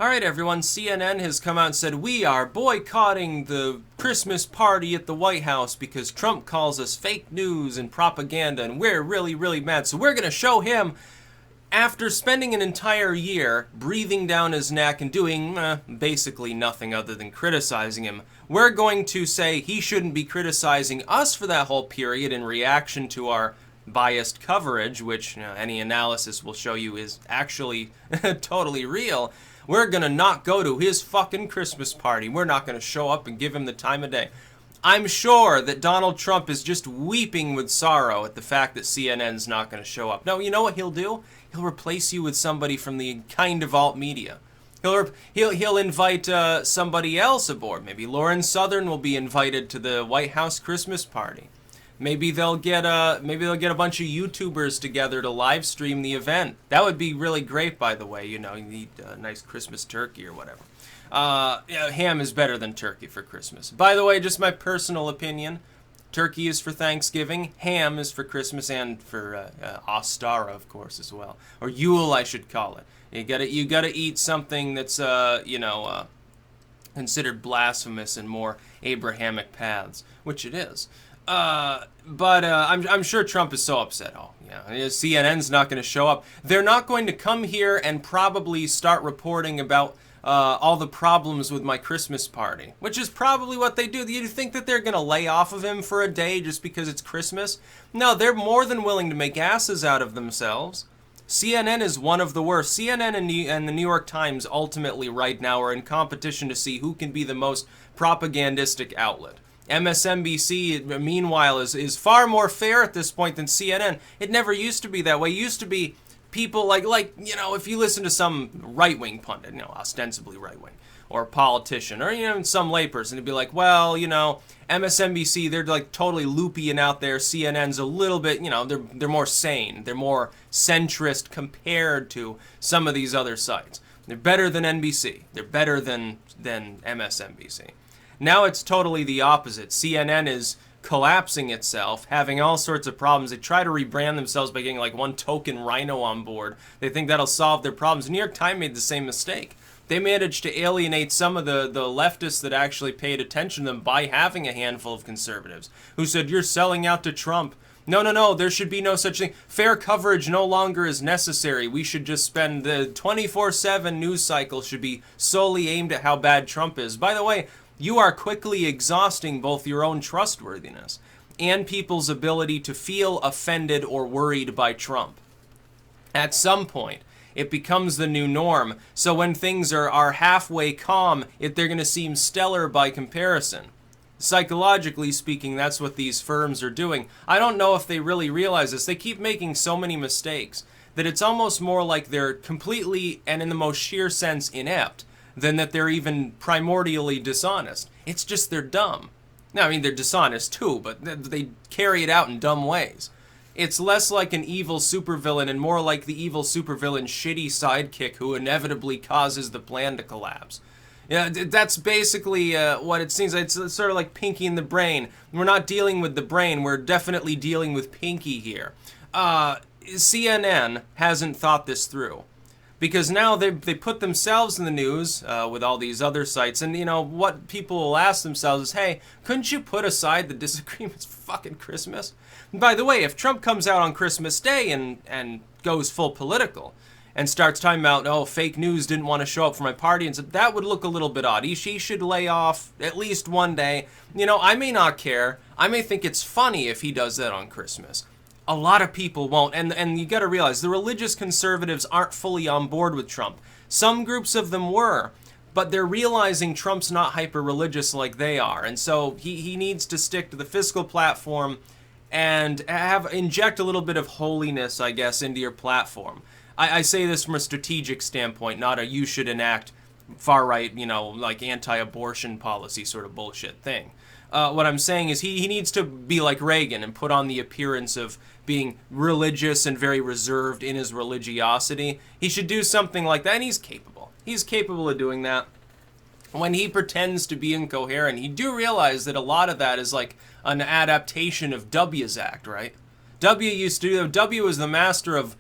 Alright everyone, CNN has come out and said we are boycotting the Christmas party at the White House because Trump calls us fake news and propaganda and we're really, really mad. So we're going to show him, after spending an entire year breathing down his neck and doing basically nothing other than criticizing him, we're going to say he shouldn't be criticizing us for that whole period in reaction to our biased coverage, which any analysis will show you is actually totally real. We're gonna not go to his fucking Christmas party. We're not gonna show up and give him the time of day. I'm sure that Donald Trump is just weeping with sorrow at the fact that CNN's not gonna show up. No, you know what he'll do? He'll replace you with somebody from the kind of alt media. He'll invite somebody else aboard. Maybe Lauren Southern will be invited to the White House Christmas party. Maybe they'll get a bunch of YouTubers together to live stream the event. That would be really great, by the way. You know, you need a nice Christmas turkey or whatever. Ham is better than turkey for Christmas. By the way, just my personal opinion. Turkey is for Thanksgiving. Ham is for Christmas and for Ostara, of course, as well, or Yule, I should call it. You gotta eat something that's considered blasphemous in more Abrahamic paths, which it is. But I'm sure Trump is so upset. Oh, yeah, CNN's not going to show up. They're not going to come here and probably start reporting about all the problems with my Christmas party, which is probably what they do. Do you think that they're going to lay off of him for a day just because it's Christmas? No, they're more than willing to make asses out of themselves. CNN is one of the worst. CNN and the New York Times ultimately right now are in competition to see who can be the most propagandistic outlet. MSNBC, meanwhile, is far more fair at this point than CNN. It never used to be that way. It used to be people like if you listen to some right-wing pundit, ostensibly right-wing, or politician, or, some layperson, it'd be like, well, MSNBC, they're like totally loopy and out there. CNN's a little bit, they're more sane. They're more centrist compared to some of these other sites. They're better than NBC. They're better than MSNBC. Now it's totally the opposite. CNN is collapsing itself, having all sorts of problems. They try to rebrand themselves by getting like one token rhino on board. They think that'll solve their problems. The New York Times made the same mistake. They managed to alienate some of the leftists that actually paid attention to them by having a handful of conservatives who said, you're selling out to Trump. No, there should be no such thing. Fair coverage no longer is necessary. We should just spend the 24/7 news cycle should be solely aimed at how bad Trump is. By the way, you are quickly exhausting both your own trustworthiness and people's ability to feel offended or worried by Trump. At some point, it becomes the new norm, so when things are halfway calm, they're going to seem stellar by comparison. Psychologically speaking, that's what these firms are doing. I don't know if they really realize this. They keep making so many mistakes that it's almost more like they're completely, and in the most sheer sense, inept than that they're even primordially dishonest. It's just they're dumb. Now, I mean, they're dishonest too, but they carry it out in dumb ways. It's less like an evil supervillain and more like the evil supervillain's shitty sidekick who inevitably causes the plan to collapse. Yeah, that's basically what it seems like. It's sort of like Pinky in the Brain. We're not dealing with the brain, we're definitely dealing with Pinky here. CNN hasn't thought this through. Because now they put themselves in the news with all these other sites, and what people will ask themselves is, hey, couldn't you put aside the disagreements for fucking Christmas? And by the way, if Trump comes out on Christmas Day and goes full political and starts talking about, oh, fake news didn't want to show up for my party, and so that would look a little bit odd. He should lay off at least one day. I may not care. I may think it's funny if he does that on Christmas. A lot of people won't, and you gotta realize, the religious conservatives aren't fully on board with Trump. Some groups of them were, but they're realizing Trump's not hyper-religious like they are, and so he needs to stick to the fiscal platform and inject a little bit of holiness, I guess, into your platform. I say this from a strategic standpoint, not a you should enact far-right, like anti-abortion policy sort of bullshit thing. What I'm saying is he needs to be like Reagan and put on the appearance of being religious and very reserved in his religiosity. He should do something like that, and he's capable. He's capable of doing that. When he pretends to be incoherent, you do realize that a lot of that is like an adaptation of W's act, right? W was the master of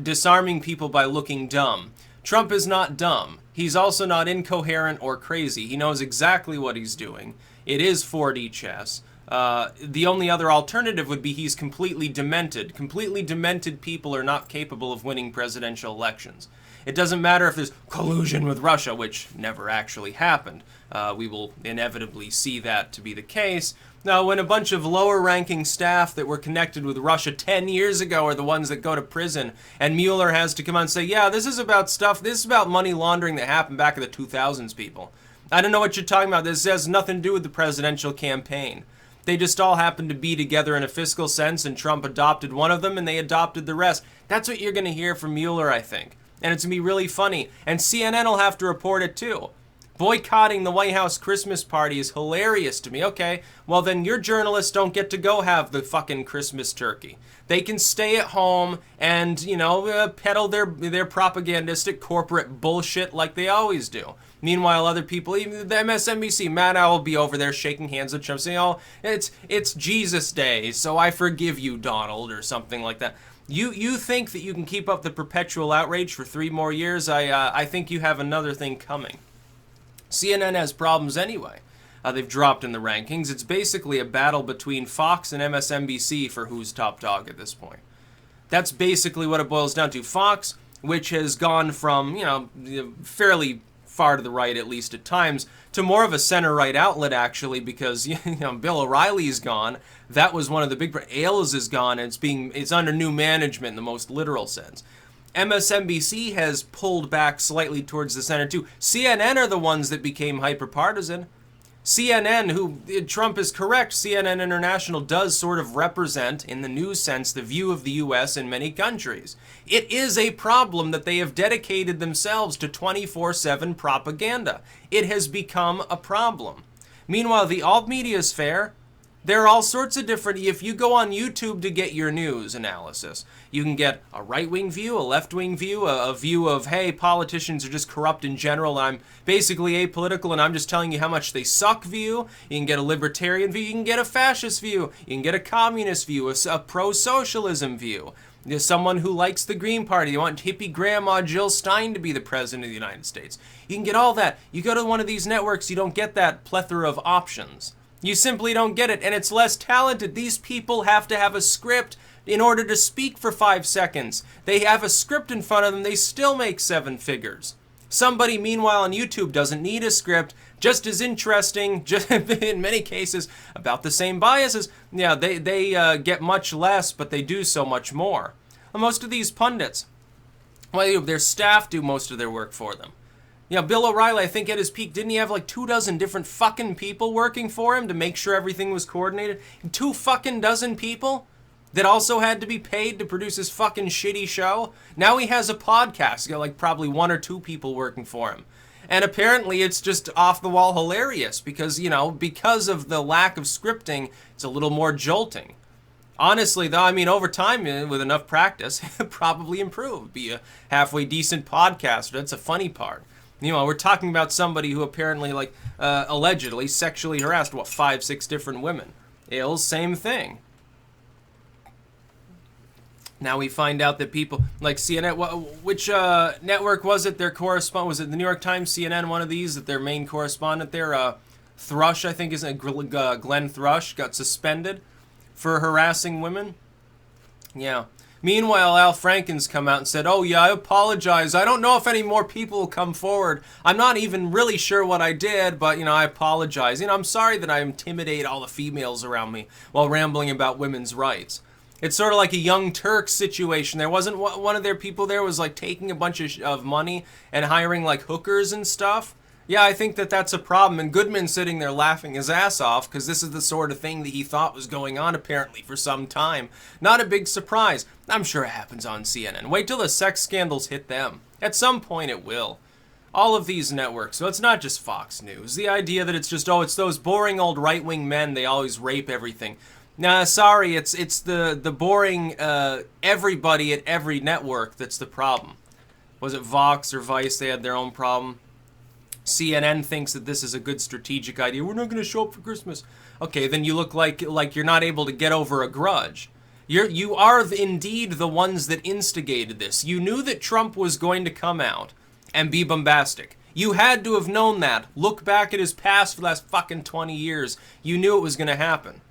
disarming people by looking dumb. Trump is not dumb. He's also not incoherent or crazy. He knows exactly what he's doing. It is 4D chess. The only other alternative would be he's completely demented. Completely demented people are not capable of winning presidential elections. It doesn't matter if there's collusion with Russia, which never actually happened. We will inevitably see that to be the case. Now, when a bunch of lower-ranking staff that were connected with Russia 10 years ago are the ones that go to prison, and Mueller has to come out and say, yeah, this is about money laundering that happened back in the 2000s, people. I don't know what you're talking about. This has nothing to do with the presidential campaign. They just all happened to be together in a fiscal sense, and Trump adopted one of them, and they adopted the rest. That's what you're going to hear from Mueller, I think. And it's going to be really funny. And CNN will have to report it, too. Boycotting the White House Christmas party is hilarious to me. Okay, well then your journalists don't get to go have the fucking Christmas turkey. They can stay at home and, peddle their propagandistic corporate bullshit like they always do. Meanwhile, other people, even the MSNBC, Maddow will be over there shaking hands with Trump saying, oh, it's Jesus Day, so I forgive you, Donald, or something like that. You think that you can keep up the perpetual outrage for 3 more years? I think you have another thing coming. CNN has problems anyway. They've dropped in the rankings. It's basically a battle between Fox and MSNBC for who's top dog at this point. That's basically what it boils down to. Fox, which has gone from, fairly far to the right, at least at times, to more of a center-right outlet, actually, because, Bill O'Reilly's gone. That was one of the big... Ailes is gone, and it's under new management in the most literal sense. MSNBC has pulled back slightly towards the center, too. CNN are the ones that became hyper-partisan. CNN, who, Trump is correct, CNN International does sort of represent, in the news sense, the view of the U.S. in many countries. It is a problem that they have dedicated themselves to 24/7 propaganda. It has become a problem. Meanwhile, the alt-media sphere, there are all sorts of different... If you go on YouTube to get your news analysis, you can get a right-wing view, a left-wing view, a view of, hey, politicians are just corrupt in general, and I'm basically apolitical, and I'm just telling you how much they suck view. You can get a libertarian view. You can get a fascist view. You can get a communist view, a pro-socialism view. There's someone who likes the Green Party. You want hippie grandma Jill Stein to be the president of the United States. You can get all that. You go to one of these networks, you don't get that plethora of options. You simply don't get it, and it's less talented. These people have to have a script in order to speak for 5 seconds. They have a script in front of them. They still make 7 figures. Somebody, meanwhile, on YouTube doesn't need a script, just as interesting, just in many cases, about the same biases. Yeah, they get much less, but they do so much more. Well, most of these pundits, well, their staff do most of their work for them. Bill O'Reilly, I think at his peak, didn't he have like 24 different fucking people working for him to make sure everything was coordinated? 2 fucking dozen people that also had to be paid to produce his fucking shitty show? Now he has a podcast. He's got like probably 1 or 2 people working for him. And apparently it's just off the wall hilarious because, because of the lack of scripting, it's a little more jolting. Honestly, though, over time, with enough practice, it'd probably improve. Be a halfway decent podcaster. That's a funny part. We're talking about somebody who apparently, allegedly sexually harassed, 5, 6 different women. Ailes, same thing. Now we find out that people, like CNN, which network was it? Their correspondent, was it the New York Times, CNN, one of these, that their main correspondent there, Thrush, I think, Glenn Thrush, got suspended for harassing women? Yeah. Meanwhile, Al Franken's come out and said, oh yeah, I apologize. I don't know if any more people will come forward. I'm not even really sure what I did, but, I apologize. I'm sorry that I intimidate all the females around me while rambling about women's rights. It's sort of like a Young Turks situation. There wasn't one of their people there was like taking a bunch of money and hiring like hookers and stuff. Yeah, I think that's a problem. And Goodman's sitting there laughing his ass off because this is the sort of thing that he thought was going on apparently for some time. Not a big surprise. I'm sure it happens on CNN. Wait till the sex scandals hit them. At some point it will. All of these networks, so it's not just Fox News. The idea that it's just, it's those boring old right-wing men, they always rape everything. Nah, sorry, it's the boring everybody at every network that's the problem. Was it Vox or Vice? They had their own problem. CNN thinks that this is a good strategic idea. We're not going to show up for Christmas. Okay, then you look like you're not able to get over a grudge. You are indeed the ones that instigated this. You knew that Trump was going to come out and be bombastic. You had to have known that. Look back at his past for the last fucking 20 years. You knew it was going to happen.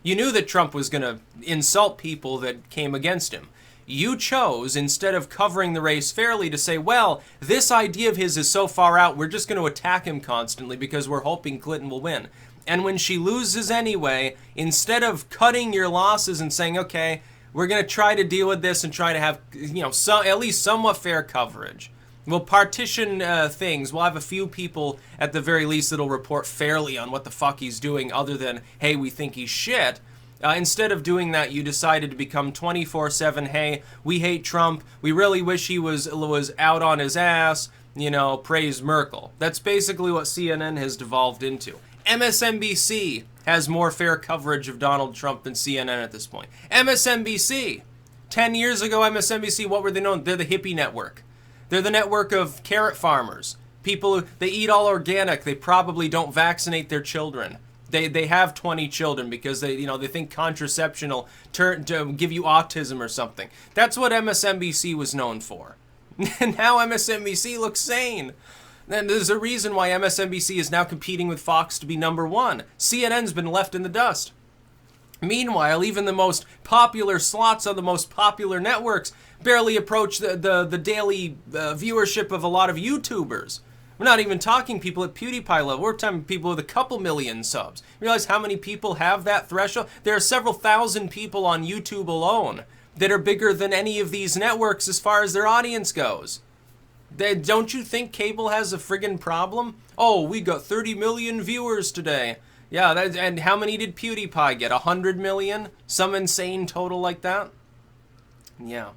You knew that Trump was going to insult people that came against him. You chose, instead of covering the race fairly, to say, well, this idea of his is so far out, we're just going to attack him constantly because we're hoping Clinton will win. And when she loses anyway, instead of cutting your losses and saying, okay, we're going to try to deal with this and try to have, at least somewhat fair coverage. We'll partition things. We'll have a few people, at the very least, that'll report fairly on what the fuck he's doing other than, hey, we think he's shit. Instead of doing that, you decided to become 24/7, hey, we hate Trump. We really wish he was out on his ass. Praise Merkel. That's basically what CNN has devolved into. MSNBC has more fair coverage of Donald Trump than CNN at this point. MSNBC. 10 years ago, MSNBC, what were they known? They're the hippie network. They're the network of carrot farmers. People, they eat all organic. They probably don't vaccinate their children. They have 20 children because they think contraception will give you autism or something. That's what MSNBC was known for. And now MSNBC looks sane. And there's a reason why MSNBC is now competing with Fox to be #1. CNN's been left in the dust. Meanwhile, even the most popular slots on the most popular networks barely approach the daily viewership of a lot of YouTubers. We're not even talking people at PewDiePie level. We're talking people with a couple million subs. Realize how many people have that threshold? There are several thousand people on YouTube alone that are bigger than any of these networks as far as their audience goes. Don't you think cable has a friggin' problem? Oh, we got 30 million viewers today. Yeah, and how many did PewDiePie get? 100 million? Some insane total like that? Yeah.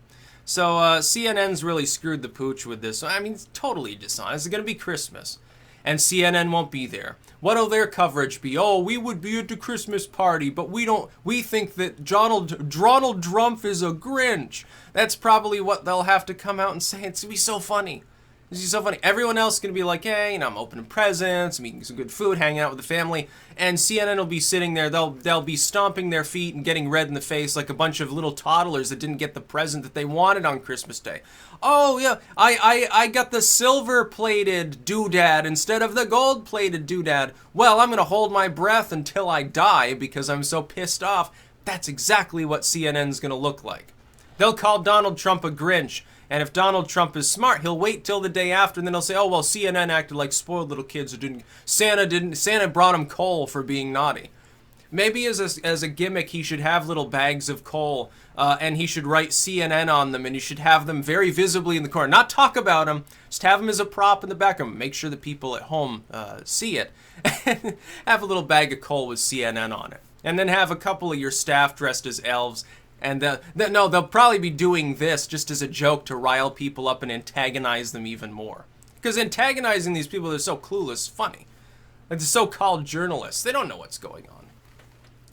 So CNN's really screwed the pooch with this. I mean, it's totally dishonest. It's going to be Christmas. And CNN won't be there. What'll their coverage be? Oh, we would be at the Christmas party, but we think that Donald Trump is a Grinch. That's probably what they'll have to come out and say. It's going to be so funny. This is so funny. Everyone else is going to be like, hey, I'm opening presents, I'm eating some good food, hanging out with the family. And CNN will be sitting there. They'll be stomping their feet and getting red in the face like a bunch of little toddlers that didn't get the present that they wanted on Christmas Day. Oh, yeah, I got the silver-plated doodad instead of the gold-plated doodad. Well, I'm going to hold my breath until I die because I'm so pissed off. That's exactly what CNN's going to look like. They'll call Donald Trump a Grinch. And if Donald Trump is smart, he'll wait till the day after, and then he'll say, "Oh well, CNN acted like spoiled little kids who didn't. Santa brought him coal for being naughty." Maybe as a gimmick, he should have little bags of coal, and he should write CNN on them, and you should have them very visibly in the corner. Not talk about them, just have them as a prop in the background. Make sure that people at home see it. Have a little bag of coal with CNN on it, and then have a couple of your staff dressed as elves. And they'll probably be doing this just as a joke to rile people up and antagonize them even more. Because antagonizing these people that are so clueless is funny. Like the so-called journalists, they don't know what's going on.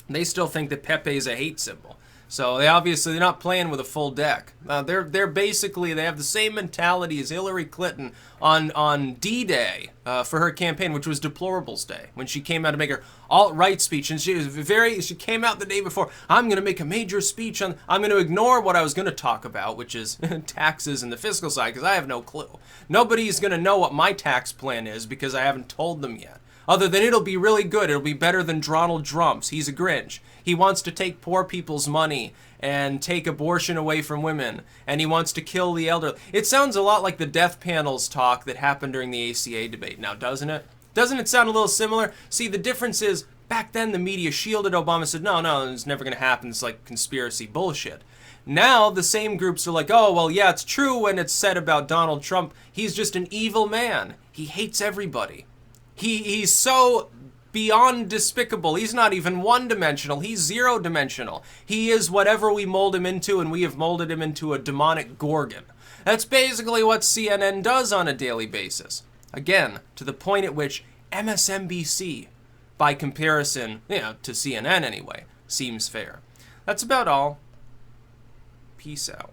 They still think that Pepe is a hate symbol. So they're not playing with a full deck. They're basically, they have the same mentality as Hillary Clinton on D-Day for her campaign, which was Deplorables Day, when she came out to make her alt-right speech. And she came out the day before, I'm going to make a major speech on, I'm going to ignore what I was going to talk about, which is taxes and the fiscal side, because I have no clue. Nobody's going to know what my tax plan is because I haven't told them yet. Other than it'll be really good. It'll be better than Donald Trump's. He's a Grinch. He wants to take poor people's money and take abortion away from women. And he wants to kill the elderly. It sounds a lot like the death panels talk that happened during the ACA debate now, doesn't it? Doesn't it sound a little similar? See, the difference is, back then the media shielded Obama, said, no, it's never going to happen. It's like conspiracy bullshit. Now the same groups are like, oh, well, yeah, it's true when it's said about Donald Trump. He's just an evil man. He hates everybody. He's so beyond despicable. He's not even one-dimensional. He's zero-dimensional. He is whatever we mold him into, and we have molded him into a demonic gorgon. That's basically what CNN does on a daily basis. Again, to the point at which MSNBC, by comparison, to CNN anyway, seems fair. That's about all. Peace out.